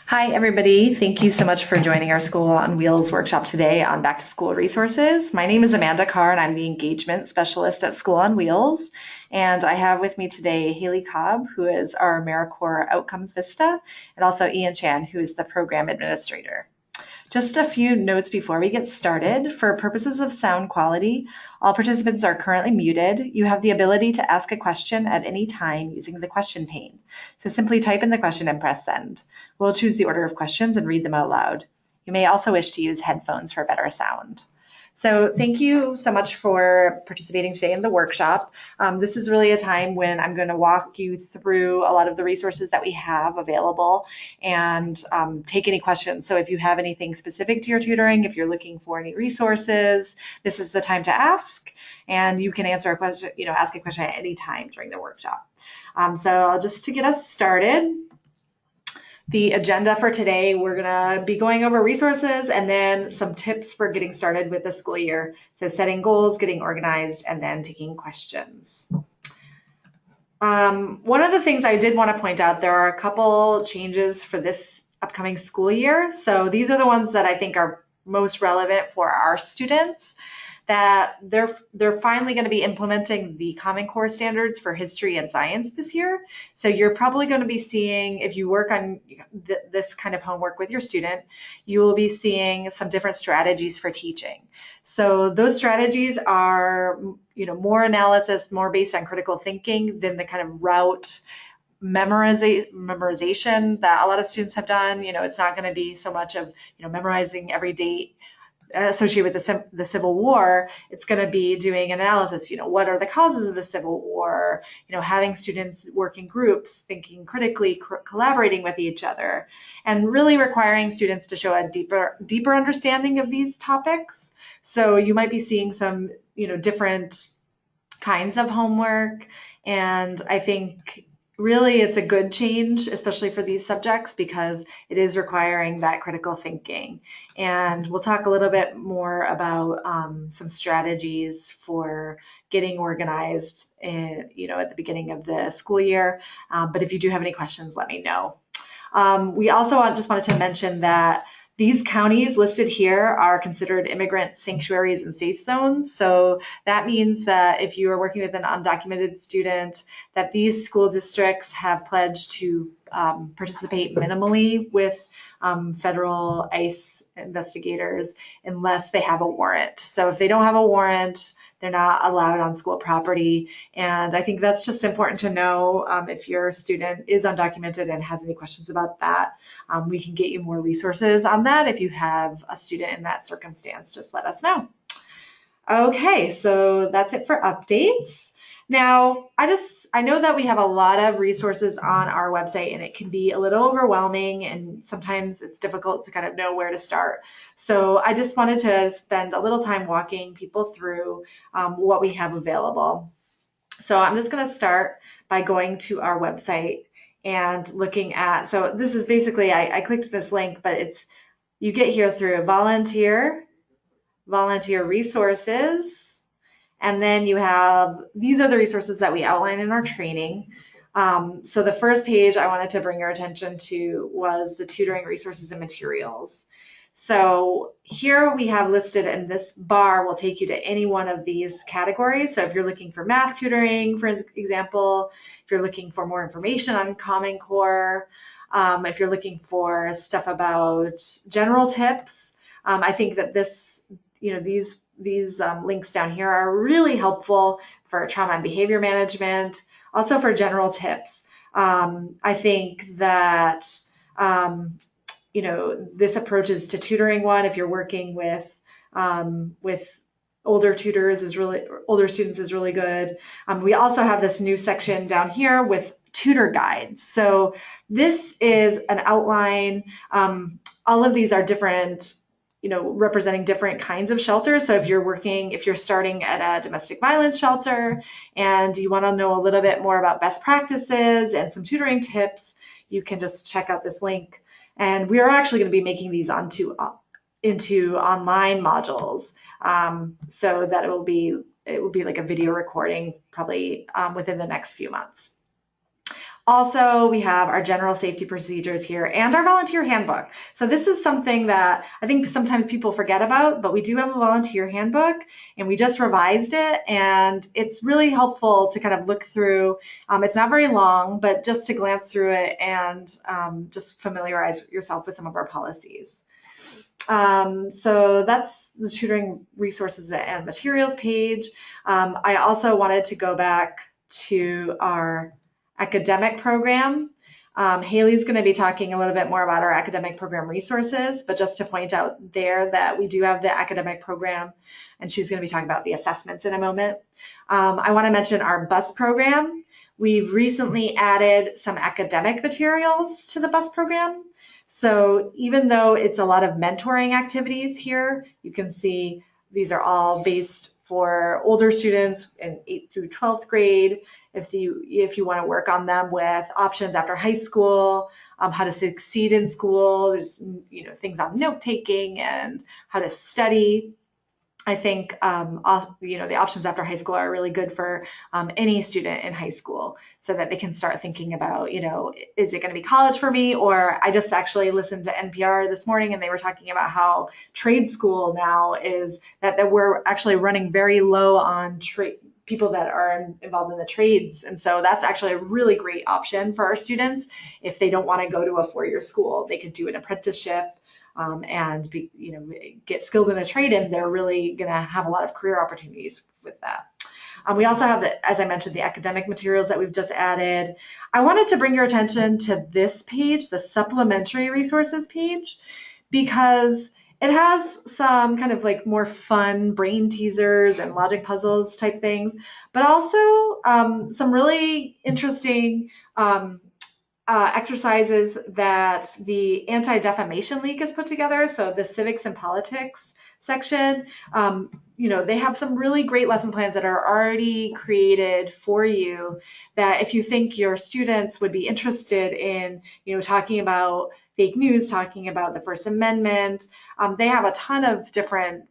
Hi, everybody. Thank you so much for joining our School on Wheels workshop today on Back to School Resources. My name is Amanda Carr, and I'm the Engagement Specialist at School on Wheels. And I have with me today Haley Cobb, who is our AmeriCorps Outcomes Vista, and also Ian Chan, who is the Program Administrator. Just a few notes before we get started. For purposes of sound quality, all participants are currently muted. You have the ability to ask a question at any time using the question pane. So simply type in the question and press send. We'll choose the order of questions and read them out loud. You may also wish to use headphones for better sound. So thank you so much for participating today in the workshop. This is really a time when I'm going to walk you through a lot of the resources that we have available and take any questions. So if you have anything specific to your tutoring, if you're looking for any resources, this is the time to ask, and you can answer a question, ask a question at any time during the workshop. So just to get us started, the agenda for today, we're going to be going over resources and then some tips for getting started with the school year. So setting goals, getting organized, and then taking questions. One of the things I did want to point out, there are a couple changes for this upcoming school year. So these are the ones that I think are most relevant for our students, that they're finally going to be implementing the Common Core standards for history and science this year. So you're probably going to be seeing, if you work on this kind of homework with your student, you will be seeing some different strategies for teaching. So those strategies are, more analysis, more based on critical thinking than the kind of route memorization that a lot of students have done. It's not going to be so much of, memorizing every date associated with the Civil War. It's going to be doing an analysis, what are the causes of the Civil War, having students work in groups, thinking critically, collaborating with each other, and really requiring students to show a deeper understanding of these topics. So you might be seeing some, different kinds of homework, and I think really it's a good change, especially for these subjects, because it is requiring that critical thinking. And we'll talk a little bit more about some strategies for getting organized at the beginning of the school year. But if you do have any questions, let me know. We also just wanted to mention that these counties listed here are considered immigrant sanctuaries and safe zones. So that means that if you are working with an undocumented student, that these school districts have pledged to participate minimally with federal ICE investigators unless they have a warrant. So if they don't have a warrant, they're not allowed on school property. And I think that's just important to know. If your student is undocumented and has any questions about that, we can get you more resources on that. If you have a student in that circumstance, just let us know. Okay, so that's it for updates. Now, I know that we have a lot of resources on our website, and it can be a little overwhelming, and sometimes it's difficult to kind of know where to start. So I just wanted to spend a little time walking people through what we have available. So I'm just going to start by going to our website and looking at, so this is basically, I clicked this link, but you get here through volunteer resources, and then you have, these are the resources that we outline in our training. So the first page I wanted to bring your attention to was the tutoring resources and materials. So here we have listed, and this bar will take you to any one of these categories. So if you're looking for math tutoring, for example, if you're looking for more information on Common Core, if you're looking for stuff about general tips, I think that these links down here are really helpful for trauma and behavior management, also for general tips. I think that this approaches to tutoring one, if you're working with older students is really good. We also have this new section down here with tutor guides. So this is an outline. All of these are different, representing different kinds of shelters. So if you're starting at a domestic violence shelter and you want to know a little bit more about best practices and some tutoring tips, you can just check out this link. And we are actually going to be making these into online modules, so that it will be like a video recording probably within the next few months. Also, we have our general safety procedures here and our volunteer handbook. So this is something that I think sometimes people forget about, but we do have a volunteer handbook and we just revised it, and it's really helpful to kind of look through. It's not very long, but just to glance through it and just familiarize yourself with some of our policies. So that's the tutoring resources and materials page. I also wanted to go back to our academic program. Haley's going to be talking a little bit more about our academic program resources, but just to point out there that we do have the academic program, and she's going to be talking about the assessments in a moment. I want to mention our bus program. We've recently added some academic materials to the bus program. So even though it's a lot of mentoring activities here, you can see these are all based for older students in 8th through 12th grade. If you want to work on them with options after high school, how to succeed in school, there's things on note taking and how to study. I think the options after high school are really good for any student in high school, so that they can start thinking about, is it going to be college for me? Or I just actually listened to NPR this morning, and they were talking about how trade school now is that we're actually running very low on people that are involved in the trades. And so that's actually a really great option for our students. If they don't want to go to a 4-year school, they could do an apprenticeship and get skilled in a trade, and they're really going to have a lot of career opportunities with that. We also have, as I mentioned, the academic materials that we've just added. I wanted to bring your attention to this page, the supplementary resources page, because it has some kind of like more fun brain teasers and logic puzzles type things, but also some really interesting exercises that the Anti-Defamation League has put together. So the civics and politics section, they have some really great lesson plans that are already created for you, that if you think your students would be interested in, talking about fake news, talking about the First Amendment, they have a ton of different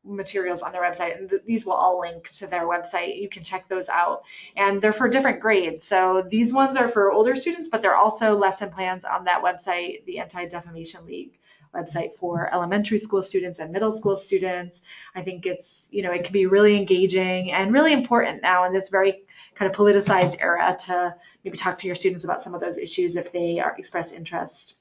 materials on their website, and these will all link to their website. You can check those out, and they're for different grades. So these ones are for older students, but they're also lesson plans on that website, the Anti-Defamation League website, for elementary school students and middle school students. I think it's, it can be really engaging and really important now in this very kind of politicized era to maybe talk to your students about some of those issues if they express interest.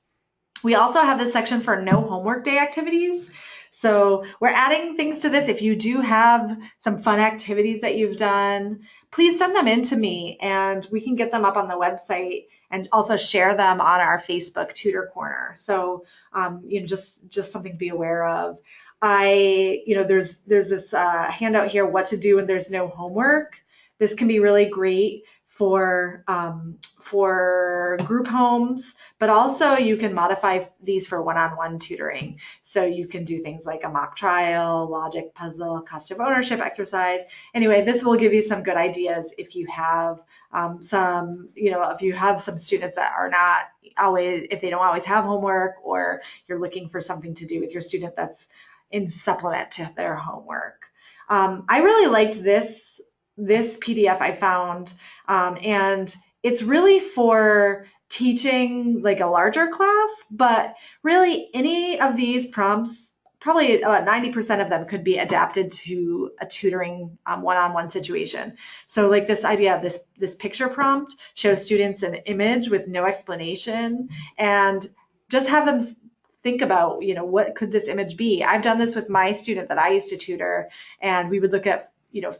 We also have this section for no homework day activities. So we're adding things to this. If you do have some fun activities that you've done, please send them in to me, and we can get them up on the website and also share them on our Facebook Tutor Corner. So just something to be aware of. There's this handout here, what to do when there's no homework. This can be really great for group homes, but also you can modify these for one-on-one tutoring. So you can do things like a mock trial, logic puzzle, custom ownership exercise. Anyway, this will give you some good ideas if you have if you have some students that are not always, if they don't always have homework, or you're looking for something to do with your student that's in supplement to their homework. I really liked this PDF I found, and it's really for teaching like a larger class, but really any of these prompts, probably about 90% of them could be adapted to a tutoring one-on-one situation. So like this idea of this picture prompt shows students an image with no explanation, and just have them think about, what could this image be? I've done this with my student that I used to tutor, and we would look at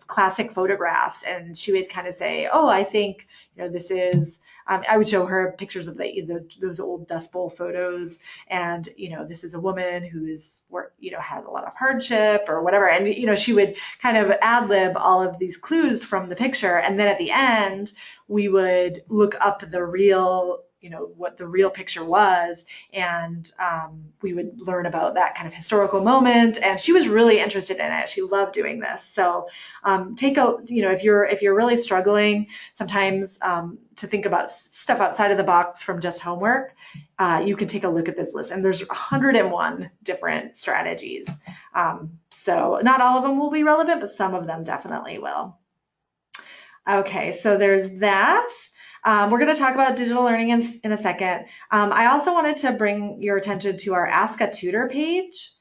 classic photographs, and she would kind of say, oh, I think, this is, I would show her pictures of those old Dust Bowl photos, and, this is a woman who's, had a lot of hardship or whatever. And, she would kind of ad lib all of these clues from the picture. And then at the end, we would look up the real, what the real picture was, and we would learn about that kind of historical moment. And she was really interested in it. She loved doing this. So if you're really struggling sometimes to think about stuff outside of the box from just homework, you can take a look at this list. And there's 101 different strategies. So not all of them will be relevant, but some of them definitely will. Okay, so there's that. We're going to talk about digital learning in a second. I also wanted to bring your attention to our Ask a Tutor page.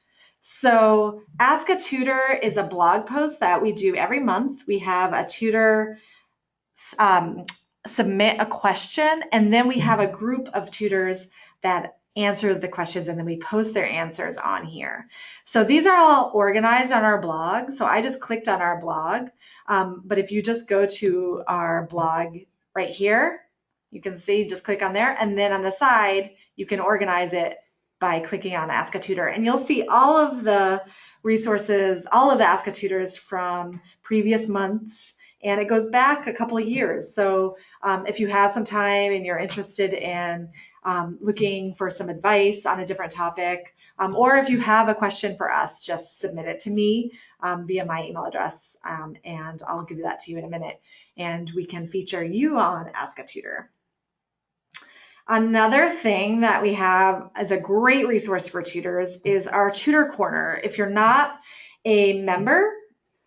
So Ask a Tutor is a blog post that we do every month. We have a tutor submit a question, and then we have a group of tutors that answer the questions, and then we post their answers on here. So these are all organized on our blog. So I just clicked on our blog, but if you just go to our blog right here, you can see, just click on there, and then on the side, you can organize it by clicking on Ask a Tutor, and you'll see all of the resources, all of the Ask a Tutors from previous months, and it goes back a couple of years. So if you have some time and you're interested in looking for some advice on a different topic, or if you have a question for us, just submit it to me via my email address, and I'll give that to you in a minute, and we can feature you on Ask a Tutor. Another thing that we have as a great resource for tutors is our Tutor Corner. If you're not a member,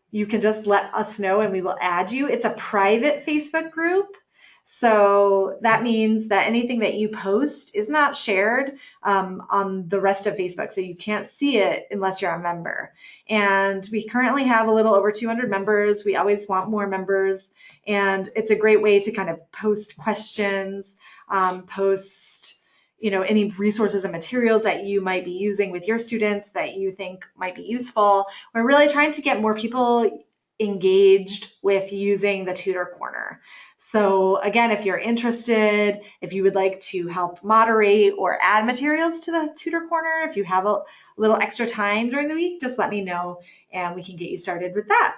you can just let us know and we will add you. It's a private Facebook group. So that means that anything that you post is not shared on the rest of Facebook. So you can't see it unless you're a member. And we currently have a little over 200 members. We always want more members. And it's a great way to kind of post questions, post any resources and materials that you might be using with your students that you think might be useful. We're really trying to get more people engaged with using the Tutor Corner. So again, if you're interested, if you would like to help moderate or add materials to the Tutor Corner, if you have a little extra time during the week, just let me know and we can get you started with that.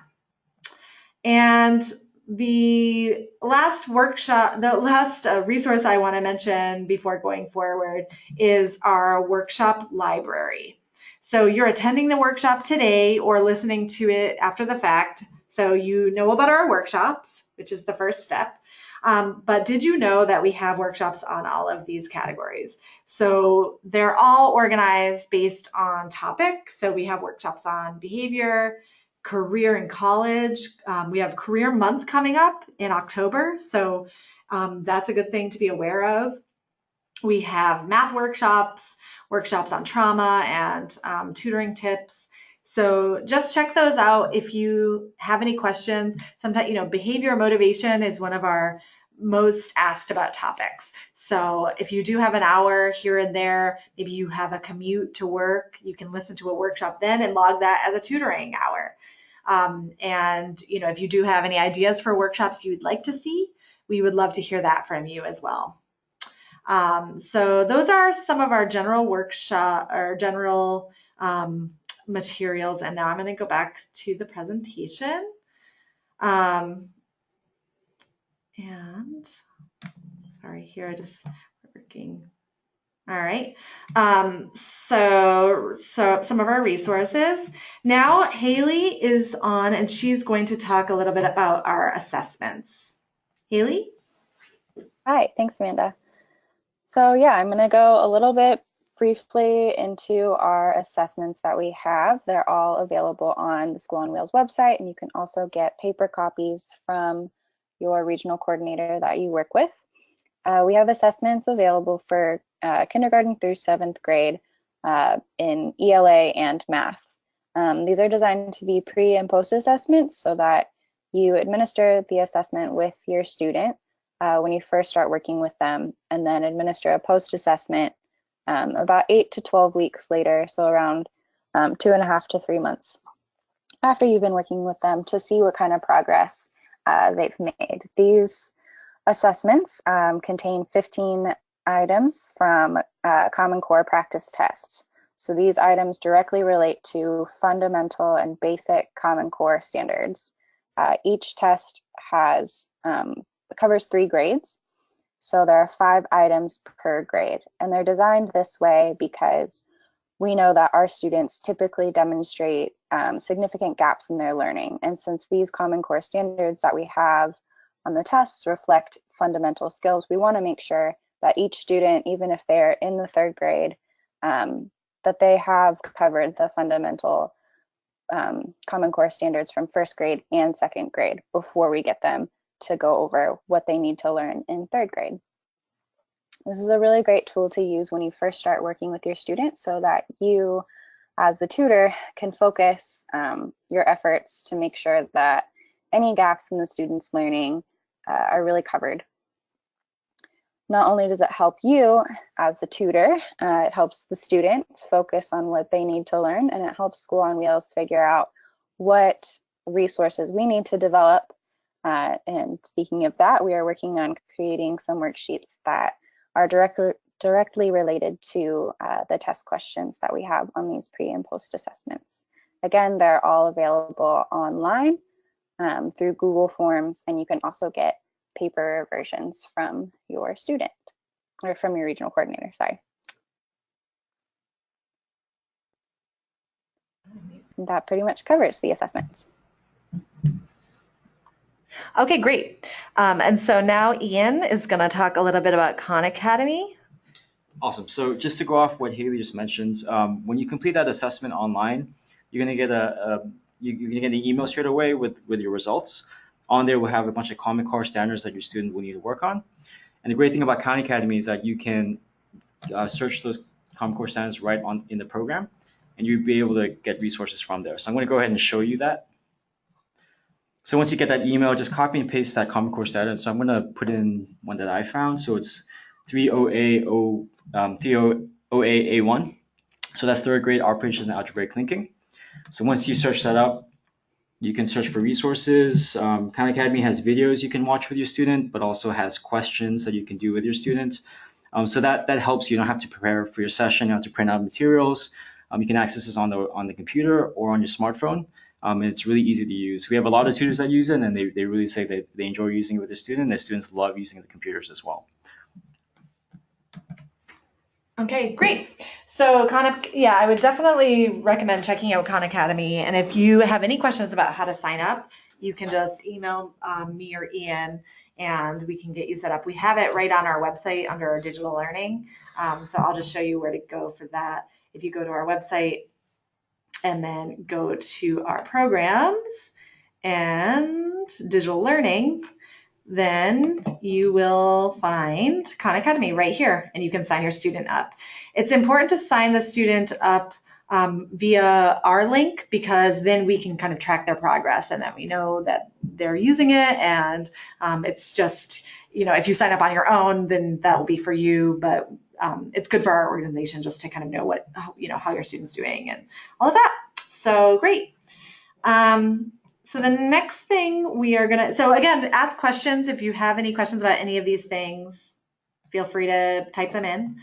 And the last workshop, the last resource I want to mention before going forward is our workshop library. So you're attending the workshop today or listening to it after the fact, so you know about our workshops, which is the first step. But did you know that we have workshops on all of these categories? So they're all organized based on topic. So we have workshops on behavior, career and college. We have Career Month coming up in October, so that's a good thing to be aware of. We have math workshops, workshops on trauma, and tutoring tips. So just check those out if you have any questions. Sometimes, behavior motivation is one of our most asked about topics. So if you do have an hour here and there, maybe you have a commute to work, you can listen to a workshop then and log that as a tutoring hour. And if you do have any ideas for workshops you'd like to see, we would love to hear that from you as well. So those are some of our general workshop or general materials. And now I'm going to go back to the presentation. And sorry, here I just working. All right. So some of our resources. Now Haley is on and she's going to talk a little bit about our assessments. Haley? Hi, thanks, Amanda. So yeah, I'm going to go a little bit briefly into our assessments that we have. They're all available on the School on Wheels website, and you can also get paper copies from your regional coordinator that you work with. We have assessments available for kindergarten through 7th grade in ELA and math. These are designed to be pre and post assessments so that you administer the assessment with your student when you first start working with them, and then administer a post assessment about 8 to 12 weeks later, so around 2.5 to 3 months after you've been working with them, to see what kind of progress they've made. These assessments contain 15 items from Common Core practice tests. So these items directly relate to fundamental and basic Common Core standards. Each test covers 3 grades. So there are 5 items per grade, and they're designed this way because we know that our students typically demonstrate significant gaps in their learning. And since these Common Core standards that we have on the tests reflect fundamental skills, we want to make sure that each student, even if they're in the 3rd grade, that they have covered the fundamental Common Core standards from 1st grade and 2nd grade before we get them to go over what they need to learn in 3rd grade. This is a really great tool to use when you first start working with your students so that you, as the tutor, can focus your efforts to make sure that any gaps in the student's learning are really covered. Not only does it help you as the tutor, it helps the student focus on what they need to learn, and it helps School on Wheels figure out what resources we need to develop. And speaking of that, we are working on creating some worksheets that are directly related to the test questions that we have on these pre and post assessments. Again, they're all available online through Google Forms, and you can also get paper versions from your student or from your regional coordinator, sorry. That pretty much covers the assessments. Okay, great. And so now Ian is going to talk a little bit about Khan Academy. Awesome. So just to go off what Haley just mentioned, when you complete that assessment online, you're going to get you're going to get an email straight away with your results. On there, we'll have a bunch of Common Core standards that your student will need to work on. And the great thing about Khan Academy is that you can search those Common Core standards right on in the program, and you'll be able to get resources from there. So I'm going to go ahead and show you that. So once you get that email, just copy and paste that Common Core standard. So I'm going to put in one that I found. So it's 30A1. So that's 3rd grade operations and algebraic linking. So once you search that up, you can search for resources. Khan Academy has videos you can watch with your student, but also has questions that you can do with your student. So that helps. You don't have to prepare for your session. You don't have to print out materials. You can access this on the computer or on your smartphone. And it's really easy to use. We have a lot of tutors that use it, and they really say that they enjoy using it with their student. Their students love using the computers as well. Okay, great. So I would definitely recommend checking out Khan Academy. And if you have any questions about how to sign up, you can just email me or Ian, and we can get you set up. We have it right on our website under our digital learning. So I'll just show you where to go for that. If you go to our website and then go to our programs and digital learning, then you will find Khan Academy right here, and you can sign your student up. It's important to sign the student up via our link, because then we can kind of track their progress, and then we know that they're using it. And it's just, if you sign up on your own, then that will be for you, but it's good for our organization just to kind of know how your student's doing and all of that. So great. So the next thing we are so again, ask questions. If you have any questions about any of these things, feel free to type them in.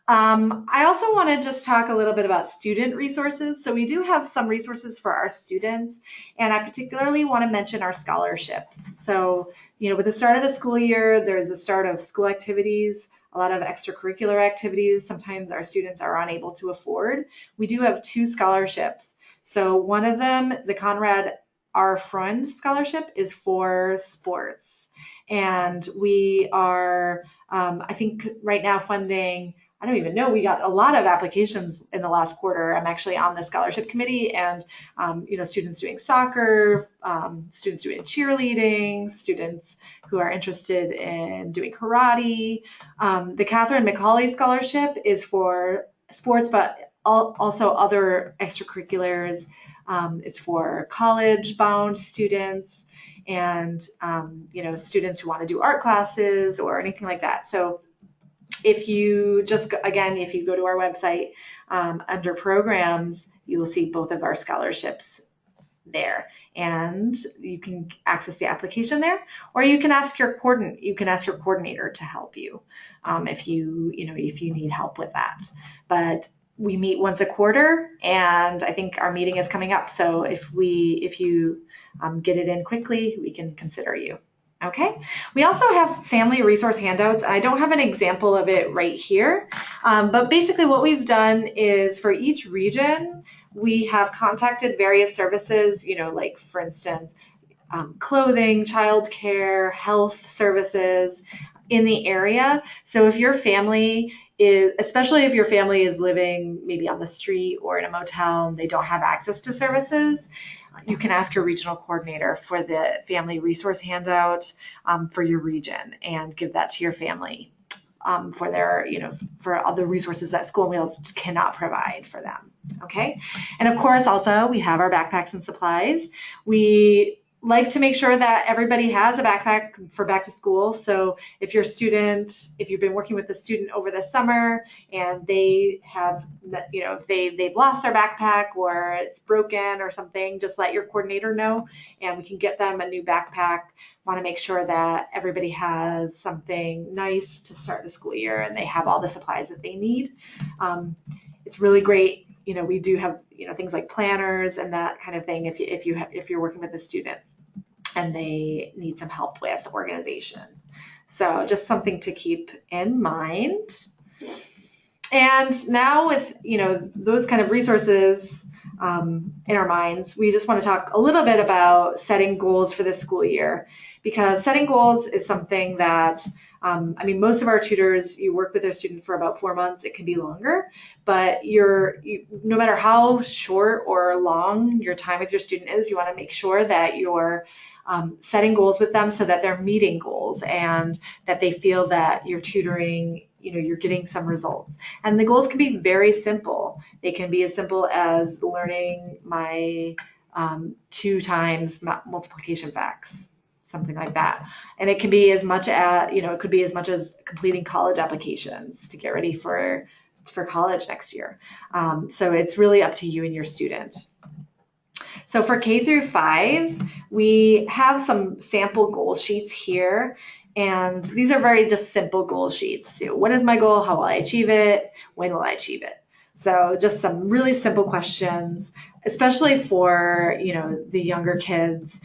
I also want to just talk a little bit about student resources. So we do have some resources for our students, and I particularly want to mention our scholarships. So, with the start of the school year, there's the start of school activities, a lot of extracurricular activities. Sometimes our students are unable to afford. We do have 2 scholarships. So one of them, the Conrad R. Freund Scholarship, is for sports. And we are, I think right now funding, I don't even know, we got a lot of applications in the last quarter. I'm actually on the scholarship committee, and students doing soccer, students doing cheerleading, students who are interested in doing karate. The Catherine McCauley Scholarship is for sports, but also other extracurriculars. It's for college-bound students and students who want to do art classes or anything like that. So if you go to our website under programs, you will see both of our scholarships there, and you can access the application there, or you can ask your coordinator to help you if you need help with that. But we meet once a quarter, and I think our meeting is coming up. So if you get it in quickly, we can consider you. Okay. We also have family resource handouts. I don't have an example of it right here, but basically what we've done is for each region, we have contacted various services, like for instance, clothing, childcare, health services in the area. So if your family especially if your family is living maybe on the street or in a motel and they don't have access to services, you can ask your regional coordinator for the family resource handout for your region and give that to your family for their, for all the resources that School on Wheels cannot provide for them. Okay. And of course, also we have our backpacks and supplies. We like to make sure that everybody has a backpack for back to school. So if your student, if you've been working with a student over the summer and they have, if they've lost their backpack or it's broken or something, just let your coordinator know and we can get them a new backpack. Want to make sure that everybody has something nice to start the school year and they have all the supplies that they need. It's really great. We do have, things like planners and that kind of thing if you're working with a student and they need some help with organization. So just something to keep in mind. And now with, those kind of resources in our minds, we just want to talk a little bit about setting goals for this school year, because setting goals is something that most of our tutors, you work with their student for about 4 months. It can be longer, but no matter how short or long your time with your student is, you want to make sure that you're setting goals with them so that they're meeting goals and that they feel that you're tutoring, you're getting some results. And the goals can be very simple. They can be as simple as learning my 2 times multiplication facts, something like that. And it can be as much as, it could be as much as completing college applications to get ready for college next year. So it's really up to you and your student. So for K through 5, we have some sample goal sheets here. And these are very just simple goal sheets. So what is my goal? How will I achieve it? When will I achieve it? So just some really simple questions, especially for, the younger kids.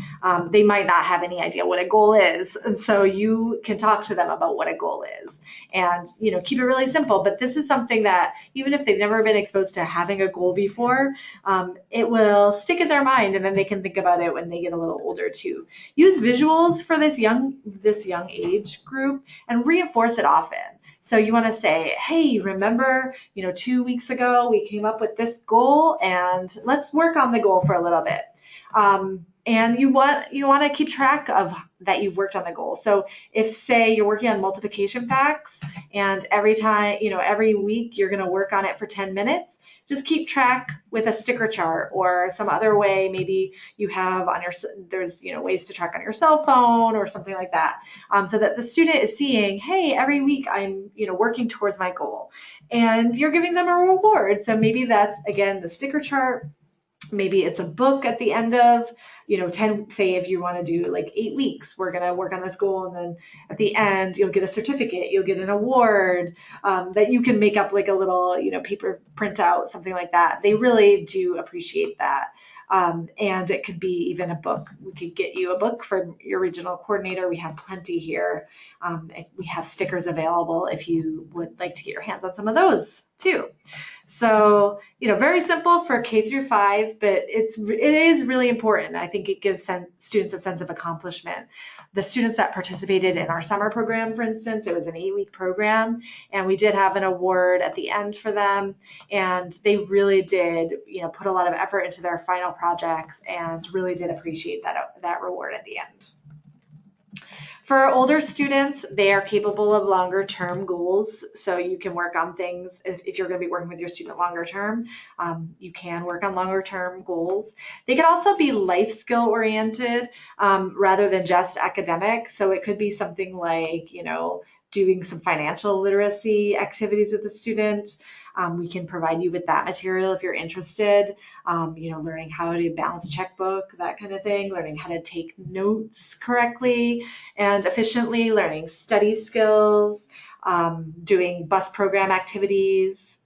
They might not have any idea what a goal is. And so you can talk to them about what a goal is and, keep it really simple. But this is something that even if they've never been exposed to having a goal before, it will stick in their mind and then they can think about it when they get a little older too. Use visuals for this young age group and reinforce it often. So you want to say, hey, remember, 2 weeks ago we came up with this goal and let's work on the goal for a little bit. And you want to keep track of that you've worked on the goal. So if, say, you're working on multiplication facts and every time, every week you're going to work on it for 10 minutes, just keep track with a sticker chart or some other way. Maybe you have there's, ways to track on your cell phone or something like that. So that the student is seeing, hey, every week I'm, working towards my goal and you're giving them a reward. So maybe that's, again, the sticker chart. Maybe it's a book at the end of, 10, say if you want to do like 8 weeks, we're going to work on this goal. And then at the end, you'll get a certificate, you'll get an award that you can make up like a little, paper printout, something like that. They really do appreciate that. And it could be even a book. We could get you a book from your regional coordinator. We have plenty here. We have stickers available if you would like to get your hands on some of those too. So, very simple for K through 5, but it is really important. I think it gives students a sense of accomplishment. The students that participated in our summer program, for instance, it was an 8-week program, and we did have an award at the end for them, and they really did, put a lot of effort into their final projects and really did appreciate that reward at the end. For older students, they are capable of longer term goals. So you can work on things if you're going to be working with your student longer term. You can work on longer term goals. They can also be life skill oriented rather than just academic. So it could be something like, doing some financial literacy activities with the student. We can provide you with that material if you're interested, learning how to balance a checkbook, that kind of thing, learning how to take notes correctly and efficiently, learning study skills, doing bus program activities.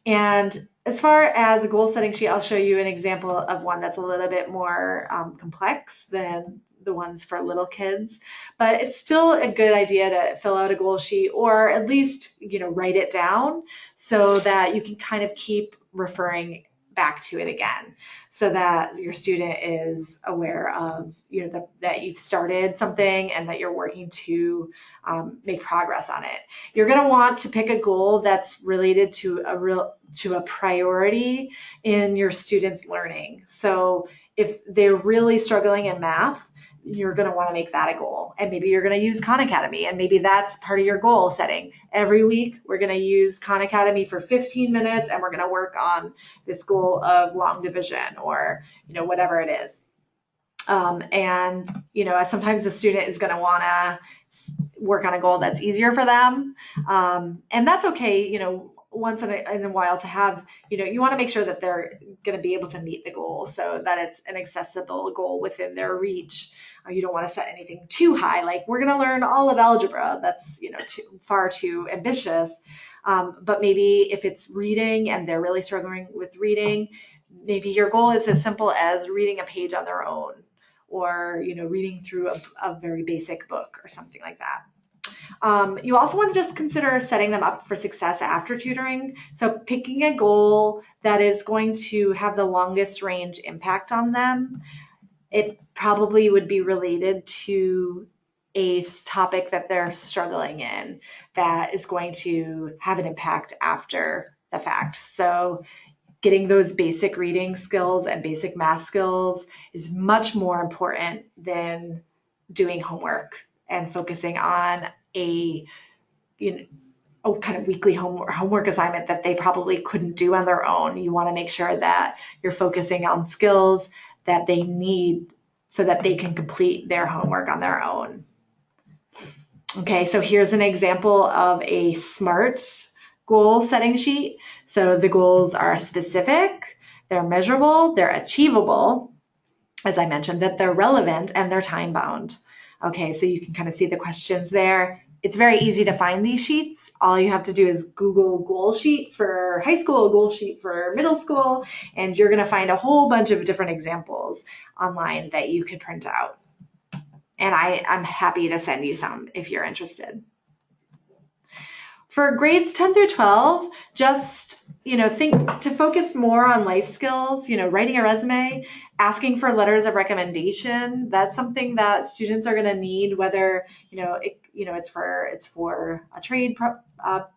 And as far as a goal setting sheet, I'll show you an example of one that's a little bit more complex than the ones for little kids, but it's still a good idea to fill out a goal sheet or at least, write it down so that you can kind of keep referring back to it again, so that your student is aware of, that you've started something and that you're working to make progress on it. You're going to want to pick a goal that's related to a priority in your students' learning. So if they're really struggling in math, you're going to want to make that a goal. And maybe you're going to use Khan Academy, and maybe that's part of your goal setting. Every week, we're going to use Khan Academy for 15 minutes, and we're going to work on this goal of long division, or, whatever it is. And, sometimes the student is going to want to work on a goal that's easier for them. And that's okay, once in a while to have, you want to make sure that they're going to be able to meet the goal, so that it's an accessible goal within their reach. You don't want to set anything too high, like we're going to learn all of algebra. That's, far too ambitious. But maybe if it's reading and they're really struggling with reading, maybe your goal is as simple as reading a page on their own, or, reading through a very basic book or something like that. You also want to just consider setting them up for success after tutoring. So picking a goal that is going to have the longest range impact on them. It probably would be related to a topic that they're struggling in that is going to have an impact after the fact. So getting those basic reading skills and basic math skills is much more important than doing homework and focusing on a kind of weekly homework assignment that they probably couldn't do on their own. You want to make sure that you're focusing on skills that they need so that they can complete their homework on their own. Okay, so here's an example of a SMART goal setting sheet. So the goals are specific, they're measurable, they're achievable, as I mentioned, that they're relevant, and they're time bound. Okay, so you can kind of see the questions there. It's very easy to find these sheets. All you have to do is Google goal sheet for high school, goal sheet for middle school, and you're going to find a whole bunch of different examples online that you could print out. And I'm happy to send you some if you're interested. For grades 10 through 12, just, think to focus more on life skills, writing a resume, asking for letters of recommendation. That's something that students are going to need, whether, it's for a trade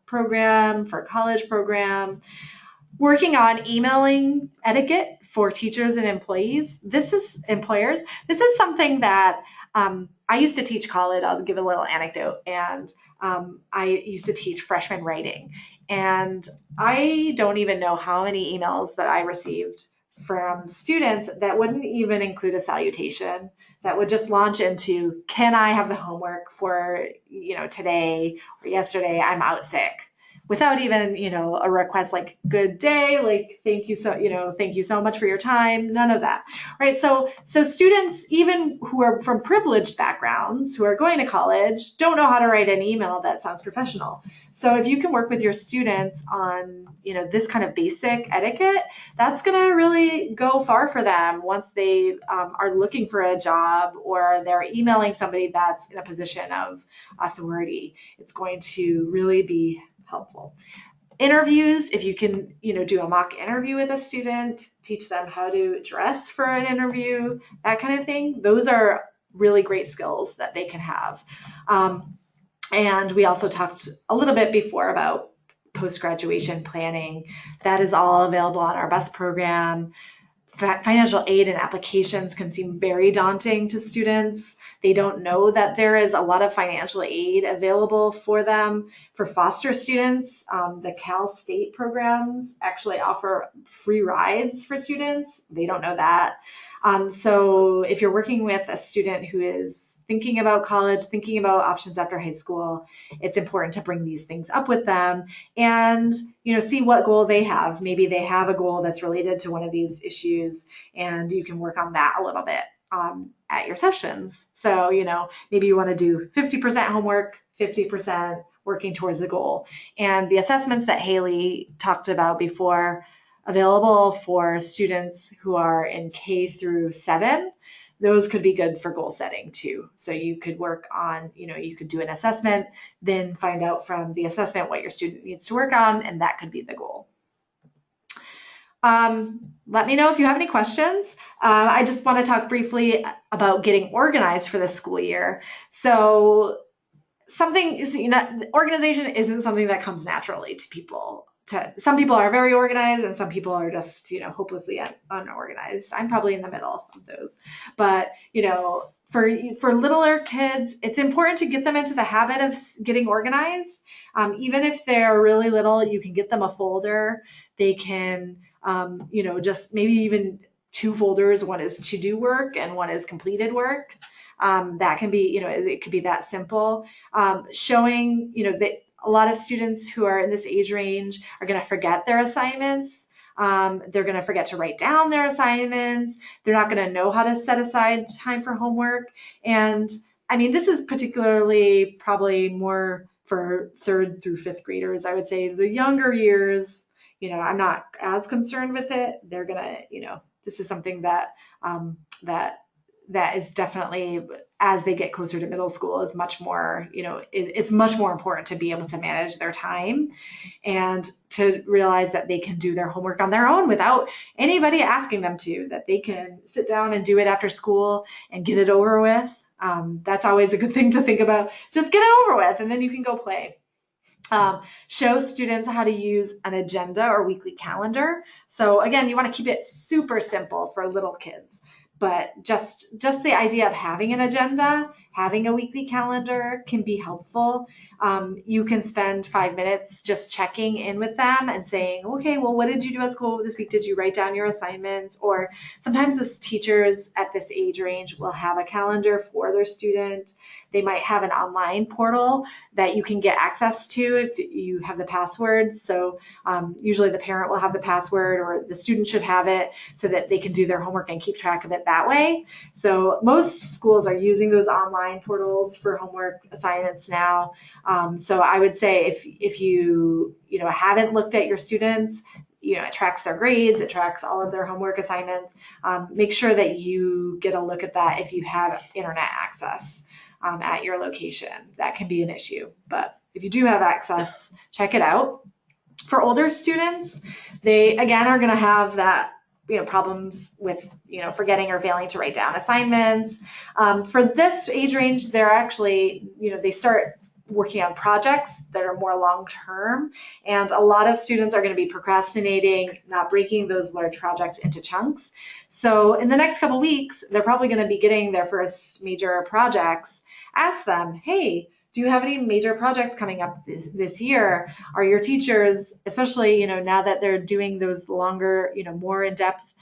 program, for a college program. Working on emailing etiquette for teachers and employers. This is something that I used to teach college. I'll give a little anecdote. And I used to teach freshman writing. And I don't even know how many emails that I received from students that wouldn't even include a salutation, that would just launch into, can I have the homework for, today or yesterday? I'm out sick. Without even, a request like good day, like thank you so much for your time, none of that, right? So students, even who are from privileged backgrounds, who are going to college, don't know how to write an email that sounds professional. So if you can work with your students on, this kind of basic etiquette, that's going to really go far for them once they are looking for a job, or they're emailing somebody that's in a position of authority. It's going to really be helpful. Interviews, if you can, do a mock interview with a student, teach them how to dress for an interview, that kind of thing. Those are really great skills that they can have. And we also talked a little bit before about post-graduation planning. That is all available on our BEST program. Financial aid and applications can seem very daunting to students. They don't know that there is a lot of financial aid available for them. For foster students, the Cal State programs actually offer free rides for students. They don't know that. So if you're working with a student who is thinking about college, thinking about options after high school, it's important to bring these things up with them and, see what goal they have. Maybe they have a goal that's related to one of these issues, and you can work on that a little bit at your sessions. So, maybe you want to do 50% homework, 50% working towards the goal. And the assessments that Haley talked about before, available for students who are in K through 7, those could be good for goal setting too. So you could work on, you could do an assessment, then find out from the assessment what your student needs to work on, and that could be the goal. Let me know if you have any questions. I just want to talk briefly about getting organized for the school year. So something is, organization isn't something that comes naturally to people. Some people are very organized and some people are just, hopelessly unorganized. I'm probably in the middle of those. But, for littler kids, it's important to get them into the habit of getting organized. Even if they're really little, you can get them a folder. They can, just maybe even two folders. One is to-do work and one is completed work. That can be, it could be that simple. Showing, that a lot of students who are in this age range are going to forget their assignments. They're going to forget to write down their assignments. They're not going to know how to set aside time for homework. And I mean, this is particularly probably more for 3rd through 5th graders. I would say the younger years, I'm not as concerned with it. They're going to, this is something that, that is definitely, as they get closer to middle school, is much more, it's much more important to be able to manage their time and to realize that they can do their homework on their own without anybody asking them to, that they can sit down and do it after school and get it over with. That's always a good thing to think about. Just get it over with and then you can go play. Show students how to use an agenda or weekly calendar. So again, you want to keep it super simple for little kids. But just the idea of having an agenda, having a weekly calendar can be helpful. You can spend 5 minutes just checking in with them and saying, okay, well, what did you do at school this week? Did you write down your assignments? Or sometimes the teachers at this age range will have a calendar for their student. They might have an online portal that you can get access to if you have the password. So usually the parent will have the password or the student should have it so that they can do their homework and keep track of it that way. So most schools are using those online portals for homework assignments now. So I would say if you haven't looked at your students, it tracks their grades, it tracks all of their homework assignments. Make sure that you get a look at that if you have internet access at your location. That can be an issue, but if you do have access, check it out. For older students, they again are going to have that problems with forgetting or failing to write down assignments. For this age range, they're actually they start working on projects that are more long-term, and a lot of students are going to be procrastinating, not breaking those large projects into chunks. So in the next couple weeks, they're probably going to be getting their first major projects. Ask them, hey, do you have any major projects coming up this year? Are your teachers, especially now that they're doing those longer, more in-depth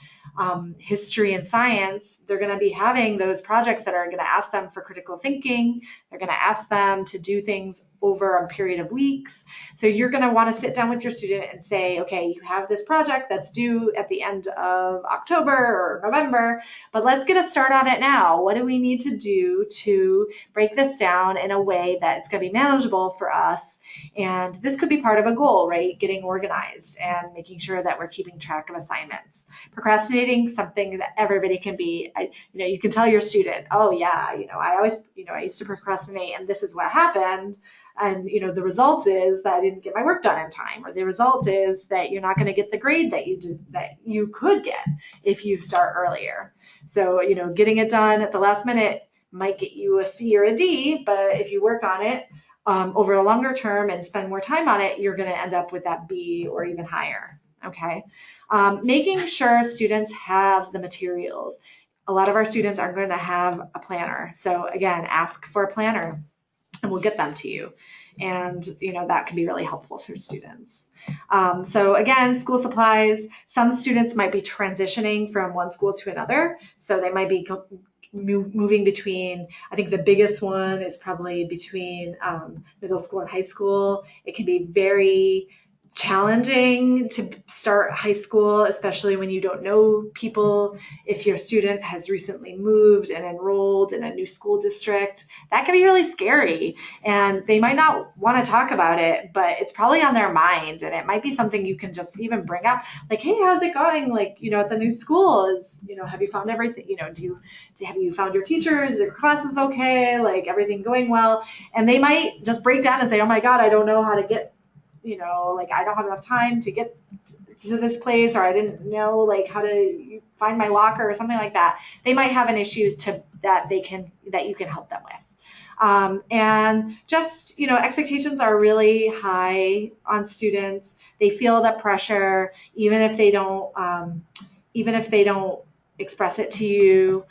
history and science, they're going to be having those projects that are going to ask them for critical thinking. They're going to ask them to do things over a period of weeks. So you're going to want to sit down with your student and say, okay, you have this project that's due at the end of October or November, but let's get a start on it now. What do we need to do to break this down in a way that it's going to be manageable for us? And this could be part of a goal, right? Getting organized and making sure that we're keeping track of assignments. Procrastinating, something that everybody can be. You can tell your student, oh yeah, I used to procrastinate and this is what happened. And the result is that I didn't get my work done in time, or the result is that you're not going to get the grade that you could get if you start earlier. So getting it done at the last minute might get you a C or a D, but if you work on it over a longer term and spend more time on it, you're going to end up with that B or even higher. Okay, making sure students have the materials. A lot of our students aren't going to have a planner, so again, ask for a planner and we'll get them to you. And that can be really helpful for students. So again, school supplies, some students might be transitioning from one school to another. So they might be moving between, I think the biggest one is probably between middle school and high school. It can be very challenging to start high school, especially when you don't know people. If your student has recently moved and enrolled in a new school district, that can be really scary, and they might not want to talk about it, but it's probably on their mind, and it might be something you can just even bring up, like, hey, how's it going, like, at the new school? Is have you found everything, have you found your teachers, your classes okay, like everything going well? And they might just break down and say, oh my god, I don't know how to get, like, I don't have enough time to get to this place, or I didn't know like how to find my locker or something like that, they might have an issue that you can help them with. And just, expectations are really high on students. They feel the pressure, even if they don't express it to you.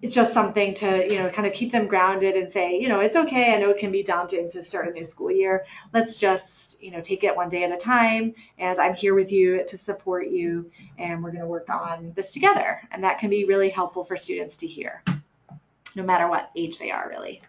It's just something to, kind of keep them grounded and say, it's okay. I know it can be daunting to start a new school year. Let's just, take it one day at a time. And I'm here with you to support you. And we're going to work on this together. And that can be really helpful for students to hear, no matter what age they are, really.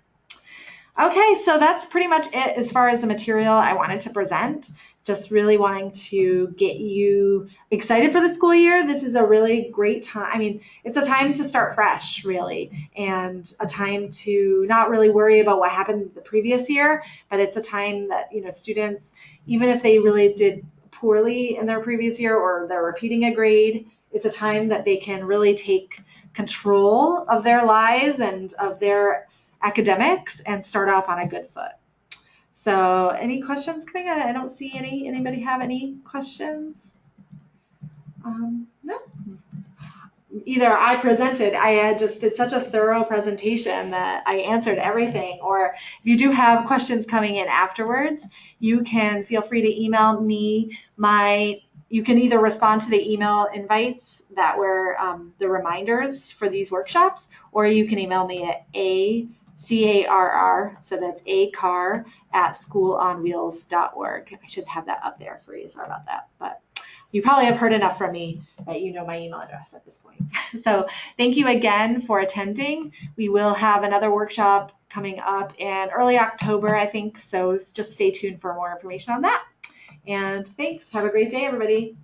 Okay, so that's pretty much it as far as the material I wanted to present. Just really wanting to get you excited for the school year. This is a really great time. I mean, it's a time to start fresh, really, and a time to not really worry about what happened the previous year, but it's a time that, students, even if they really did poorly in their previous year or they're repeating a grade, it's a time that they can really take control of their lives and of their academics and start off on a good foot. So any questions coming in? I don't see anybody have any questions? No. Either I did such a thorough presentation that I answered everything, or if you do have questions coming in afterwards, you can feel free to email me. You can either respond to the email invites that were the reminders for these workshops, or you can email me at ACARR, so that's ACAR @schoolonwheels.org. I should have that up there for you. Sorry about that, but you probably have heard enough from me that you know my email address at this point. So thank you again for attending. We will have another workshop coming up in early October, I think, so just stay tuned for more information on that. And thanks. Have a great day, everybody.